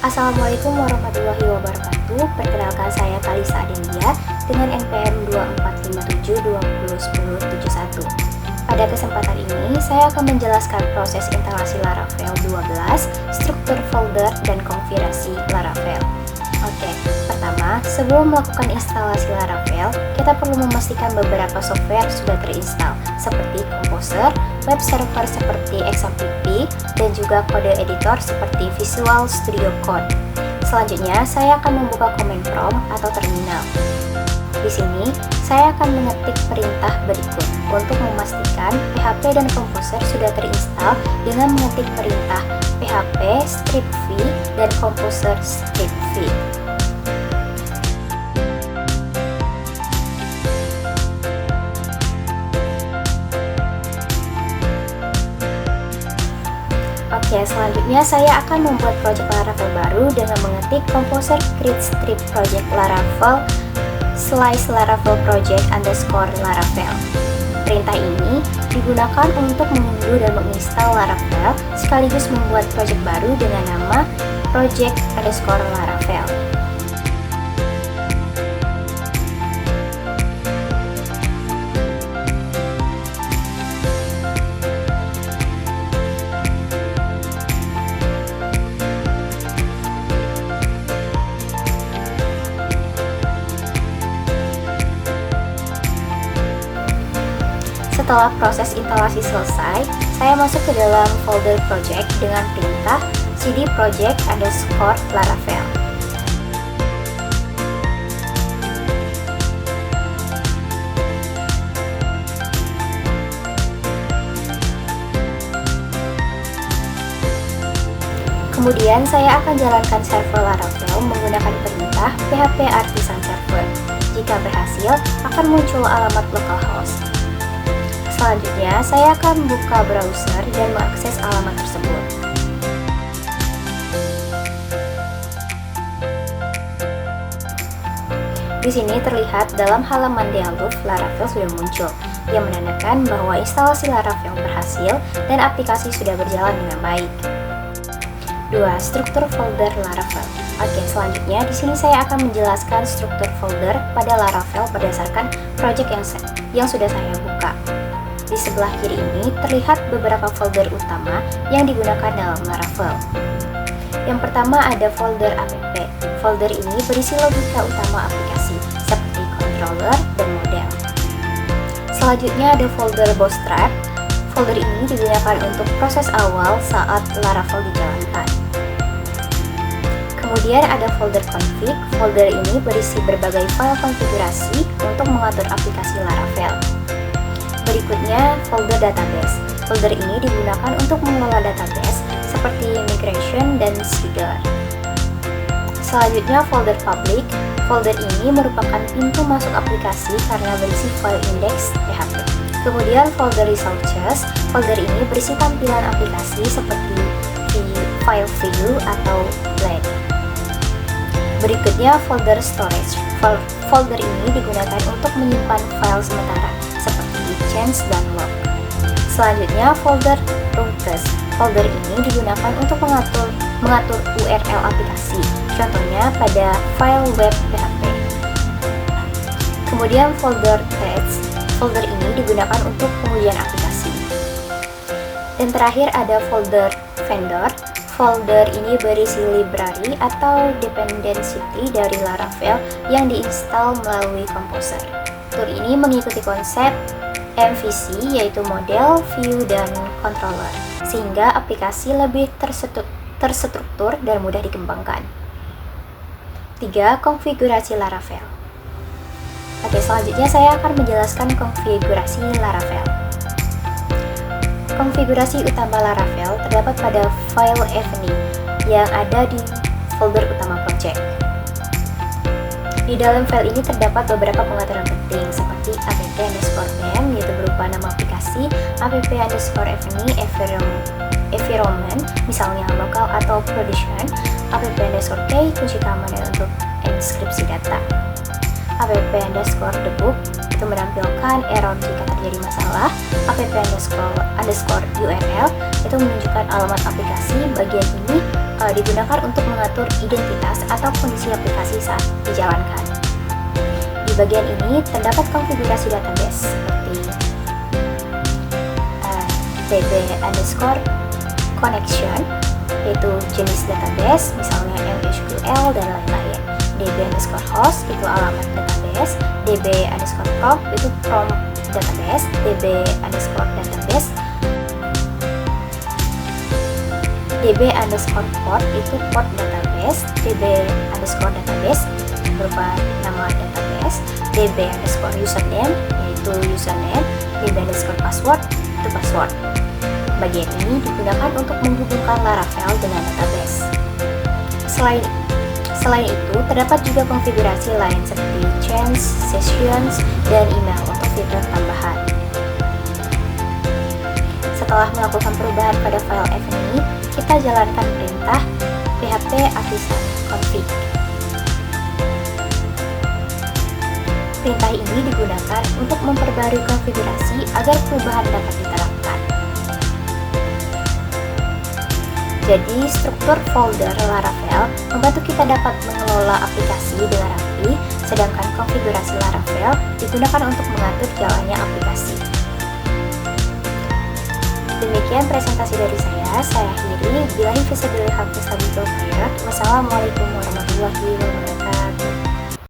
Assalamualaikum warahmatullahi wabarakatuh. Perkenalkan, saya Kalisa Adelia dengan NPM 2457201071. Pada kesempatan ini, saya akan menjelaskan proses instalasi Laravel 12, struktur folder, dan konfigurasi Laravel. Oke, pertama, sebelum melakukan instalasi Laravel, kita perlu memastikan beberapa software sudah terinstall, seperti Composer, web server seperti XAMPP, dan juga kode editor seperti Visual Studio Code. Selanjutnya, saya akan membuka command prompt atau terminal. Di sini, saya akan mengetik perintah berikut untuk memastikan PHP dan Composer sudah terinstall dengan mengetik perintah php strip v dan Composer strip v. Oke, selanjutnya saya akan membuat project Laravel baru dengan mengetik Composer create strip project Laravel slice Laravel project underscore Laravel. Perintah ini digunakan untuk mengunduh dan menginstal Laravel sekaligus membuat project baru dengan nama project underscore Laravel. Setelah proses instalasi selesai, saya masuk ke dalam folder project dengan perintah cd project underscore Laravel. Kemudian saya akan jalankan server Laravel menggunakan perintah php artisan server. Jika berhasil, akan muncul alamat localhost. Selanjutnya, saya akan buka browser dan mengakses alamat tersebut. Di sini terlihat dalam halaman dialog Laravel sudah muncul, yang menandakan bahwa instalasi Laravel berhasil dan aplikasi sudah berjalan dengan baik. 2. Struktur folder Laravel. Oke, selanjutnya di sini saya akan menjelaskan struktur folder pada Laravel berdasarkan project yang sudah saya buka. Di sebelah kiri ini terlihat beberapa folder utama yang digunakan dalam Laravel. Yang pertama ada folder app. Folder ini berisi logika utama aplikasi seperti controller dan model. Selanjutnya ada folder bootstrap. Folder ini digunakan untuk proses awal saat Laravel dijalankan. Kemudian ada folder config. Folder ini berisi berbagai file konfigurasi untuk mengatur aplikasi Laravel. Berikutnya, folder database. Folder ini digunakan untuk mengelola database seperti migration dan Swagger. Selanjutnya, folder public. Folder ini merupakan pintu masuk aplikasi karena berisi file index PHP. Kemudian, folder resources. Folder ini berisi tampilan aplikasi seperti file view atau blend. Berikutnya, folder storage. Folder ini digunakan untuk menyimpan file sementara seperti change dan log. Selanjutnya, folder routes. Folder ini digunakan untuk mengatur URL aplikasi, contohnya pada file web PHP. Kemudian folder text. Folder ini digunakan untuk pengujian aplikasi. Dan terakhir ada folder vendor. Folder ini berisi library atau dependency dari Laravel yang diinstal melalui Composer. Tool ini mengikuti konsep MVC, yaitu model, view, dan controller, sehingga aplikasi lebih terstruktur dan mudah dikembangkan. 3. Konfigurasi Laravel. Oke, selanjutnya saya akan menjelaskan konfigurasi Laravel. Konfigurasi utama Laravel terdapat pada file evening yang ada di folder utama project. Di dalam file ini terdapat beberapa pengaturan penting seperti app_name, yaitu berupa nama aplikasi, app_evening environment, misalnya lokal atau production, app_k kunci keamanan untuk enkripsi data, app_debug itu menampilkan error jika terjadi masalah, app__url itu menunjukkan alamat aplikasi. Bagian ini digunakan untuk mengatur identitas atau kondisi aplikasi saat dijalankan. Di bagian ini terdapat konfigurasi database seperti db underscore connection, yaitu jenis database, misalnya MySQL dan lain-lain. db underscore host itu alamat database, db underscore prompt itu prompt database, db underscore database, db underscore port itu port database, db underscore database berupa nama database, db underscore username yaitu username, db underscore password itu password. Bagian ini digunakan untuk menghubungkan Laravel dengan database. Selain itu, terdapat juga konfigurasi lain seperti change, sessions, dan email untuk fitur tambahan. Setelah melakukan perubahan pada file f ini, kita jalankan perintah php artisan config. Perintah ini digunakan untuk memperbarui konfigurasi agar perubahan dapat diterapkan. Jadi, struktur folder Laravel membantu kita dapat mengelola aplikasi dengan rapi, sedangkan konfigurasi Laravel digunakan untuk mengatur jalannya aplikasi. Demikian presentasi dari saya akhiri. Billahi fisabilillah. Wassalamualaikum warahmatullahi wabarakatuh.